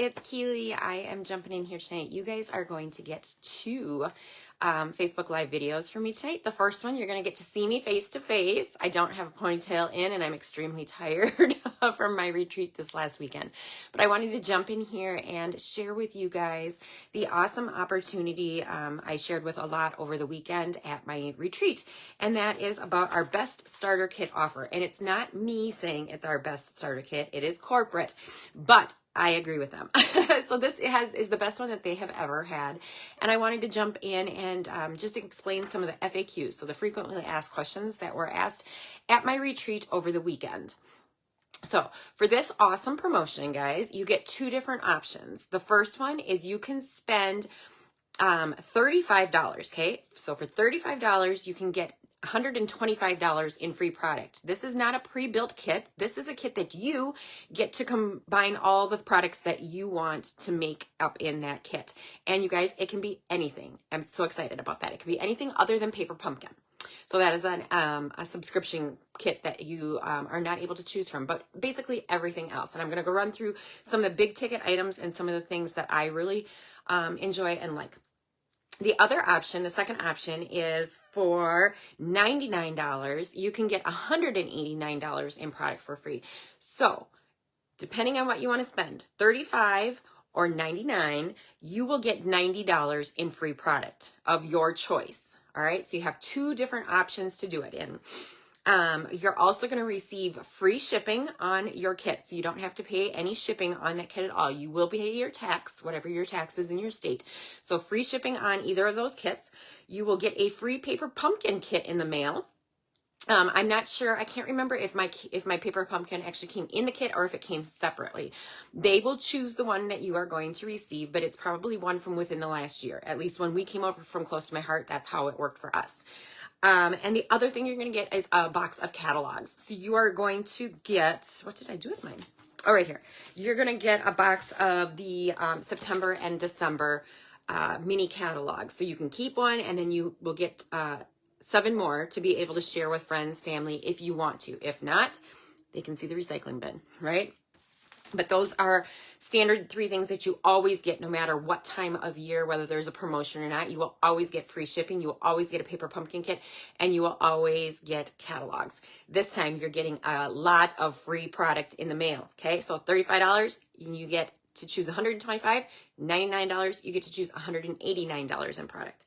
it's Keeley. I am jumping in here tonight. You guys are going to get two Facebook Live videos from me tonight. The first one, you're going to get to see me face to face. I don't have a ponytail in and I'm extremely tired from my retreat this last weekend. But I wanted to jump in here and share with you guys the awesome opportunity I shared with a lot over the weekend at my retreat. And that is about our best starter kit offer. And it's not me saying it's our best starter kit. It is corporate. But I agree with them. So this is the best one that they have ever had. And I wanted to jump in and just explain some of the FAQs, so the frequently asked questions that were asked at my retreat over the weekend. So for this awesome promotion, guys, you get two different options. The first one is you can spend $35, okay? So for $35, you can get $125 in free product. This is not a pre-built kit. This is a kit that you get to combine all the products that you want to make up in that kit. And you guys, it can be anything. I'm so excited about that. It can be anything other than paper pumpkin. So that is a subscription kit that you are not able to choose from, but basically everything else. And I'm going to go run through some of the big ticket items and some of the things that I really enjoy and like. The other option, the second option, is for $99. You can get $189 in product for free. So depending on what you want to spend, $35 or $99, you will get $90 in free product of your choice. All right, so you have two different options to do it in. You're also going to receive free shipping on your kit, so you don't have to pay any shipping on that kit at all. You will pay your tax, whatever your tax is in your state. So free shipping on either of those kits. You will get a free paper pumpkin kit in the mail. I'm not sure. I can't remember if my paper pumpkin actually came in the kit or if it came separately. They will choose the one that you are going to receive, but it's probably one from within the last year. At least when we came over from Close to My Heart, that's how it worked for us. And the other thing you're going to get is a box of catalogs. So you are going to get, what did I do with mine? Oh, right here. You're going to get a box of the September and December mini catalogs. So you can keep one and then you will get 7 more to be able to share with friends, family, if you want to. If not, they can see the recycling bin, right? But those are standard 3 things that you always get no matter what time of year, whether there's a promotion or not. You will always get free shipping. You will always get a paper pumpkin kit, and you will always get catalogs. This time you're getting a lot of free product in the mail, okay? So $35, you get to choose $125, $99, you get to choose $189 in product.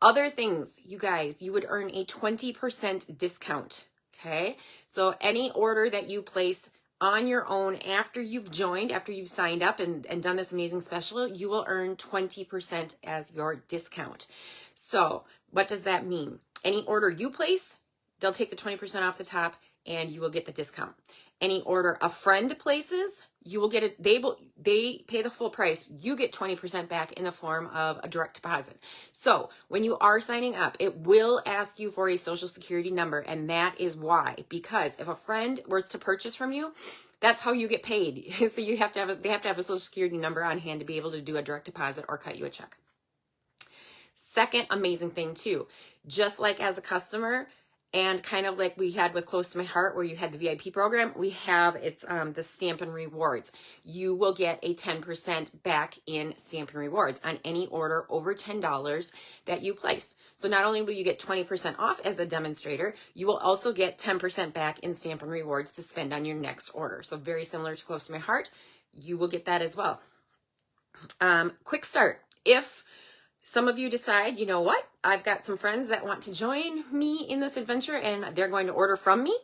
Other things, you guys, you would earn a 20% discount, okay? So any order that you place on your own after you've joined, after you've signed up and done this amazing special, you will earn 20% as your discount. So what does that mean? Any order you place, they'll take the 20% off the top and you will get the discount. Any order a friend places, you will get it. They pay the full price. You get 20% back in the form of a direct deposit. So when you are signing up, it will ask you for a social security number. And that is why, because if a friend was to purchase from you, that's how you get paid. So they have to have a social security number on hand to be able to do a direct deposit or cut you a check. Second amazing thing too, just like as a customer, and kind of like we had with Close to My Heart where you had the VIP program, we have the Stampin' Rewards. You will get a 10% back in Stampin' Rewards on any order over $10 that you place. So not only will you get 20% off as a demonstrator, you will also get 10% back in Stampin' Rewards to spend on your next order. So very similar to Close to My Heart, you will get that as well. Quick start. If some of you decide, you know what, I've got some friends that want to join me in this adventure and they're going to order from me,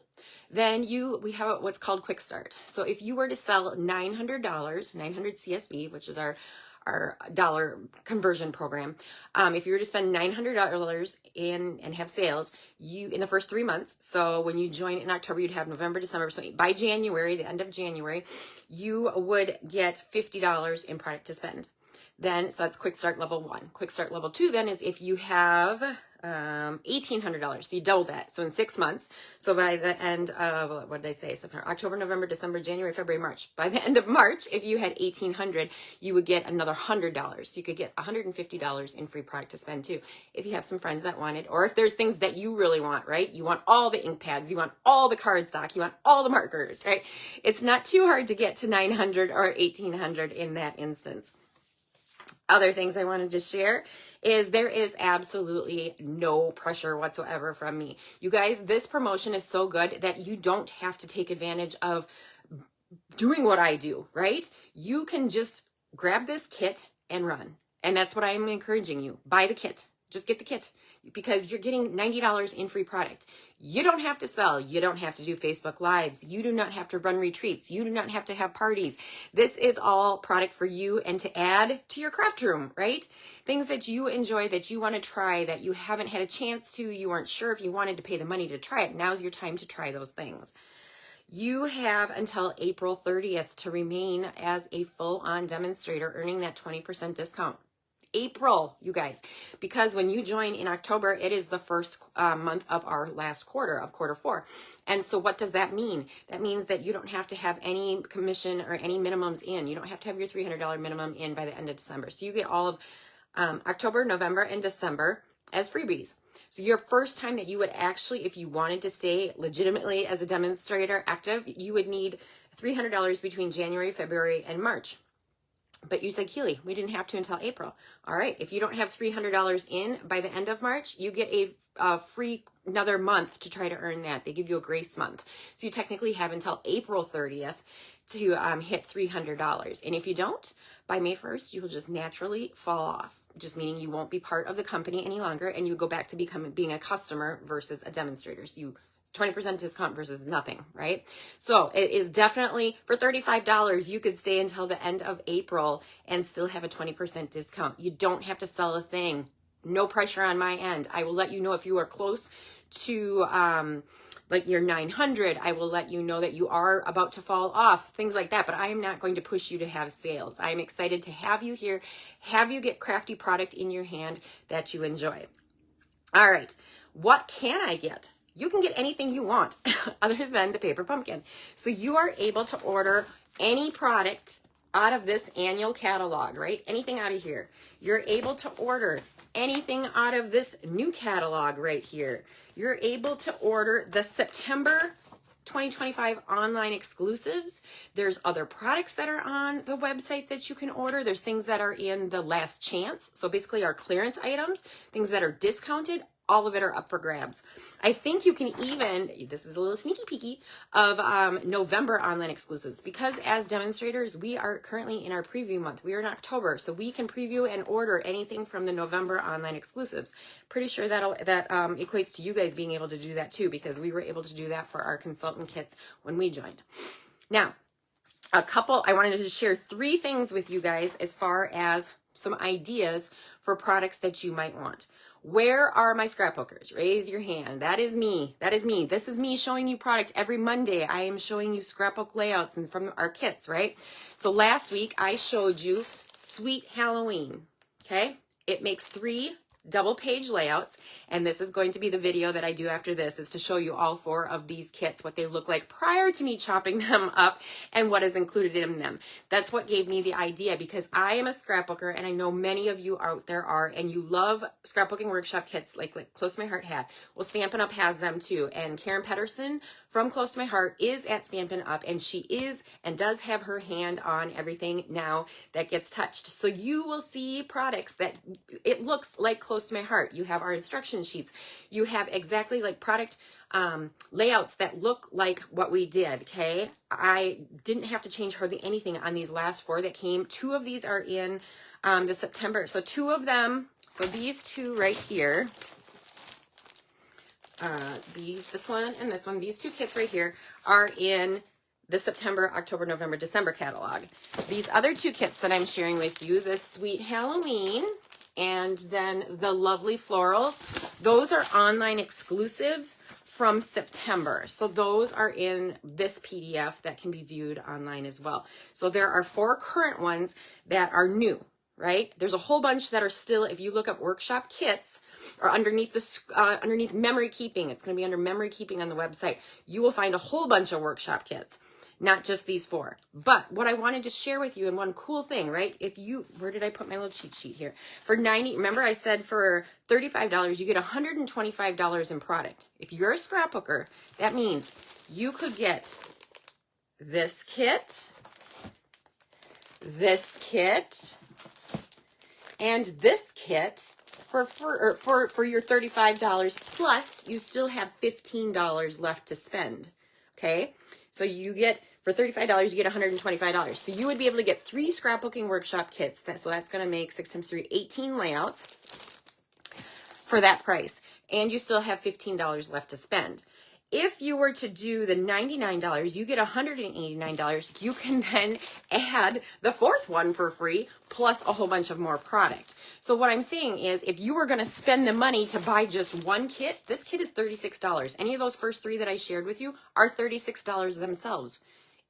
then we have what's called Quick Start. So if you were to sell $900 CSV, which is our dollar conversion program, if you were to spend $900 and have sales, in the first 3 months, so when you join in October, you'd have November, December, so by January, the end of January, you would get $50 in product to spend. Then, so that's Quick Start level 1. Quick Start level 2 then is if you have $1,800. So you double that. So in 6 months, so by the end of, what did I say? September, October, November, December, January, February, March. By the end of March, if you had 1,800, you would get another $100. You could get $150 in free product to spend too. If you have some friends that want it, or if there's things that you really want, right? You want all the ink pads, you want all the cardstock, you want all the markers, right? It's not too hard to get to 900 or 1,800 in that instance. Other things I wanted to share is there is absolutely no pressure whatsoever from me. You guys, this promotion is so good that you don't have to take advantage of doing what I do, right? You can just grab this kit and run. And that's what I'm encouraging you. Buy the kit. Just get the kit because you're getting $90 in free product. You don't have to sell. You don't have to do Facebook Lives. You do not have to run retreats. You do not have to have parties. This is all product for you and to add to your craft room, right? Things that you enjoy, that you want to try, that you haven't had a chance to, you weren't sure if you wanted to pay the money to try it. Now's your time to try those things. You have until April 30th to remain as a full-on demonstrator, earning that 20% discount. April, you guys, because when you join in October, it is the first month of our last quarter, of quarter 4. And so what does that mean? That means that you don't have to have any commission or any minimums in. You don't have to have your $300 minimum in by the end of December. So you get all of October, November, and December as freebies. So your first time that you would actually, if you wanted to stay legitimately as a demonstrator active, you would need $300 between January, February, and March. But you said, Keeley, we didn't have to until April. All right, if you don't have $300 in by the end of March, you get a free another month to try to earn that. They give you a grace month. So you technically have until April 30th to hit $300. And if you don't, by May 1st, you will just naturally fall off. Just meaning you won't be part of the company any longer and you go back to being a customer versus a demonstrator. So you 20% discount versus nothing, right? So it is definitely for $35. You could stay until the end of April and still have a 20% discount. You don't have to sell a thing. No pressure on my end. I will let you know if you are close to like your 900. I will let you know that you are about to fall off, things like that. But I am not going to push you to have sales. I am excited to have you here, have you get crafty product in your hand that you enjoy. All right, what can I get? You can get anything you want other than the paper pumpkin. So you are able to order any product out of this annual catalog, right? Anything out of here. You're able to order anything out of this new catalog right here. You're able to order the September 2025 online exclusives. There's other products that are on the website that you can order. There's things that are in the last chance. So basically our clearance items, things that are discounted, all of it are up for grabs. I think you can even, this is a little sneaky peeky, of November online exclusives, because as demonstrators, we are currently in our preview month. We are in October, so we can preview and order anything from the November online exclusives. Pretty sure that equates to you guys being able to do that too, because we were able to do that for our consultant kits when we joined. Now, I wanted to share 3 things with you guys as far as some ideas for products that you might want. Where are my scrapbookers? Raise your hand. That is me. That is me. This is me showing you product every Monday. I am showing you scrapbook layouts and from our kits, right? So last week I showed you Sweet Halloween. Okay? It makes 3 double page layouts, and this is going to be the video that I do after this, is to show you all 4 of these kits, what they look like prior to me chopping them up and what is included in them. That's what gave me the idea, because I am a scrapbooker and I know many of you out there are, and you love scrapbooking workshop kits like Close to My Heart had. Well, Stampin' Up has them too, and Karen Pedersen from Close to My Heart is at Stampin' Up, and she is and does have her hand on everything now that gets touched. So you will see products that it looks like Close to My Heart. You have our instruction sheets. You have exactly like product layouts that look like what we did, okay? I didn't have to change hardly anything on these last 4 that came. 2 of these are in the September. So 2 of them, so these 2 right here, this one and this one, these 2 kits right here are in the September, October, November, December catalog. These other 2 kits that I'm sharing with you, the Sweet Halloween and then the Lovely Florals, those are online exclusives from September. So those are in this PDF that can be viewed online as well. So there are 4 current ones that are new, right? There's a whole bunch that are still, if you look up workshop kits, or underneath underneath memory keeping. It's going to be under memory keeping on the website. You will find a whole bunch of workshop kits, not just these 4. But what I wanted to share with you, and one cool thing, right? If you, where did I put my little cheat sheet here? For 90, remember I said for $35, you get $125 in product. If you're a scrapbooker, that means you could get this kit, and this kit for your $35, plus you still have $15 left to spend. Okay, so you get, for $35, you get $125. So you would be able to get 3 scrapbooking workshop kits. So that's going to make 6 times 3, 18 layouts for that price, and you still have $15 left to spend. If you were to do the $99, you get $189. You can then add the 4th one for free, plus a whole bunch of more product. So what I'm saying is, if you were going to spend the money to buy just one kit, this kit is $36. Any of those first 3 that I shared with you are $36 themselves.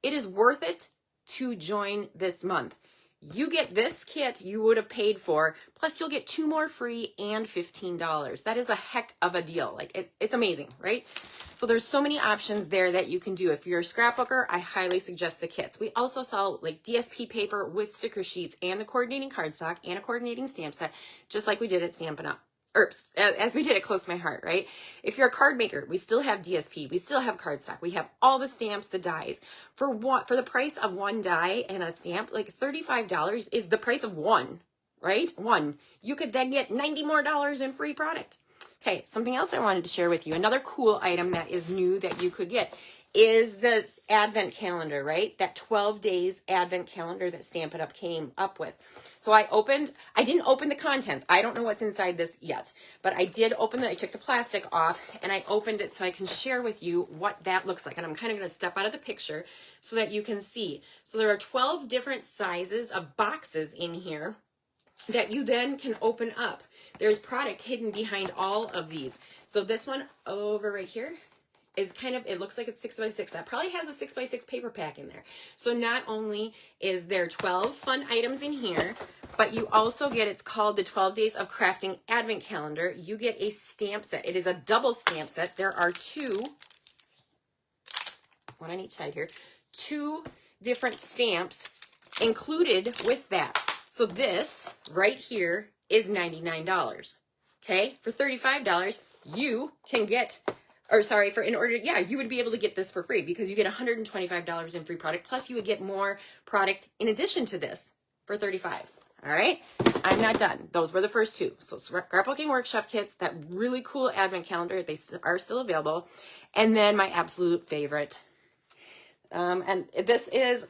It is worth it to join this month. You get this kit you would have paid for, plus you'll get 2 more free and $15. That is a heck of a deal. Like, it's amazing, right? So there's so many options there that you can do. If you're a scrapbooker, I highly suggest the kits. We also sell like DSP paper with sticker sheets and the coordinating cardstock and a coordinating stamp set, just like we did at Stampin' Up. Or as we did at Close to My Heart, right? If you're a card maker, we still have DSP, we still have cardstock, we have all the stamps, the dies. For the price of 1 die and a stamp, like $35 is the price of 1, right? 1. You could then get $90 more in free product. Okay, something else I wanted to share with you. Another cool item that is new that you could get is the advent calendar, right? That 12 days advent calendar that Stampin' Up came up with. So I didn't open the contents. I don't know what's inside this yet, but I did open it. I took the plastic off and I opened it so I can share with you what that looks like. And I'm kind of going to step out of the picture so that you can see. So there are 12 different sizes of boxes in here that you then can open up. There's product hidden behind all of these. So this one over right here is kind of, it looks like it's 6x6. That probably has a 6x6 paper pack in there. So not only is there 12 fun items in here, but you also get, it's called the 12 Days of Crafting Advent Calendar. You get a stamp set. It is a double stamp set. There are 2, one on each side here, 2 different stamps included with that. So this right here is $99. Okay, for $35, you can get, you would be able to get this for free because you get $125 in free product, plus you would get more product in addition to this for $35. All right, I'm not done. Those were the first 2. So scrapbooking workshop kits, that really cool advent calendar, they are still available. And then my absolute favorite, and this is,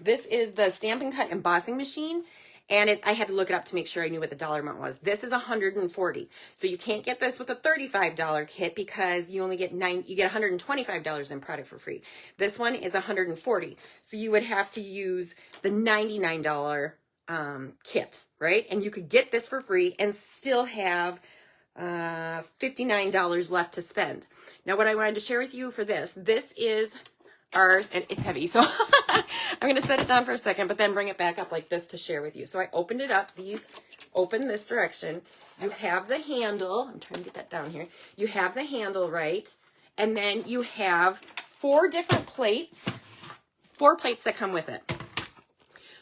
this is the Stampin' Cut embossing machine. And I had to look it up to make sure I knew what the dollar amount was. This is $140. So you can't get this with a $35 kit because you only get $125 in product for free. This one is $140. So you would have to use the $99 kit, right? And you could get this for free and still have $59 left to spend. Now, what I wanted to share with you for this is ours, and it's heavy, so I'm going to set it down for a second, but then bring it back up like this to share with you. So I opened it up. These open this direction. You have the handle. I'm trying to get that down here. You have the handle, right? And then you have 4 different plates, 4 plates that come with it.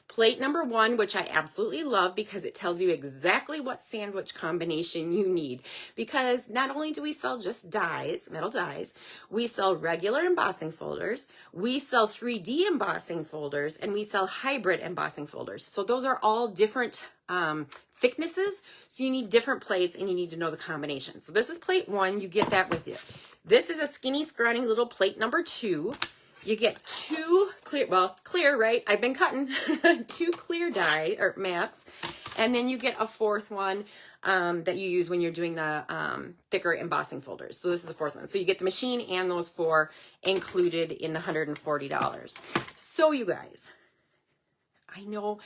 Plate number 1, which I absolutely love because it tells you exactly what sandwich combination you need. Because not only do we sell just dies, metal dies, we sell regular embossing folders, we sell 3D embossing folders, and we sell hybrid embossing folders. So those are all different thicknesses. So you need different plates and you need to know the combination. So this is plate 1. You get that with you. This is a skinny, scrawny little plate number 2. You get 2 clear, right? I've been cutting 2 clear die or mats, and then you get a 4th one that you use when you're doing the thicker embossing folders. So this is the 4th one. So you get the machine and those 4 included in the $140. So you guys, I know,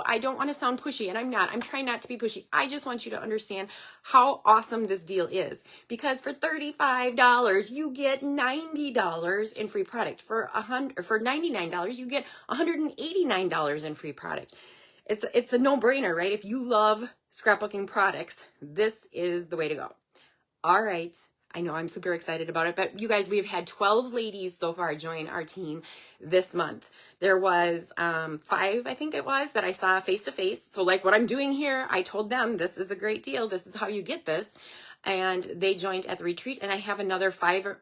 I don't want to sound pushy, and I'm not. I'm trying not to be pushy. I just want you to understand how awesome this deal is. Because for $35, you get $90 in free product. For $99, you get $189 in free product. it's a no-brainer, right? If you love scrapbooking products, this is the way to go. All right. I know I'm super excited about it, but you guys, we've had 12 ladies so far join our team this month. There was 5, I think it was, that I saw face to face. So like what I'm doing here, I told them this is a great deal. This is how you get this. And they joined at the retreat, and I have another 5,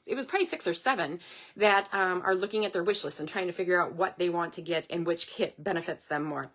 it was probably 6 or 7 that are looking at their wish list and trying to figure out what they want to get and which kit benefits them more.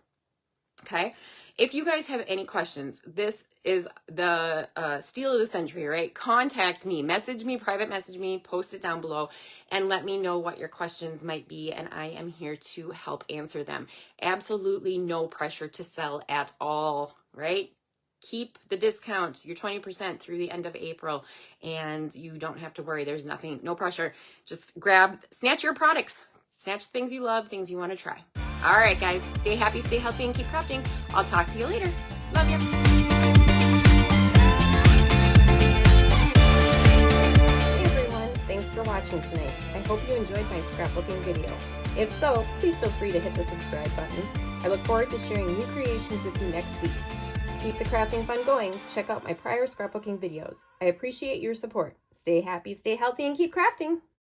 Okay. If you guys have any questions, this is the steal of the century, right? Contact me, message me, private message me, post it down below, and let me know what your questions might be, and I am here to help answer them. Absolutely no pressure to sell at all, right? Keep the discount, your 20% through the end of April, and you don't have to worry. There's nothing, no pressure. Just snatch your products. Snatch things you love, things you want to try. All right, guys, stay happy, stay healthy, and keep crafting. I'll talk to you later. Love you. Hey, everyone. Thanks for watching tonight. I hope you enjoyed my scrapbooking video. If so, please feel free to hit the subscribe button. I look forward to sharing new creations with you next week. To keep the crafting fun going, check out my prior scrapbooking videos. I appreciate your support. Stay happy, stay healthy, and keep crafting.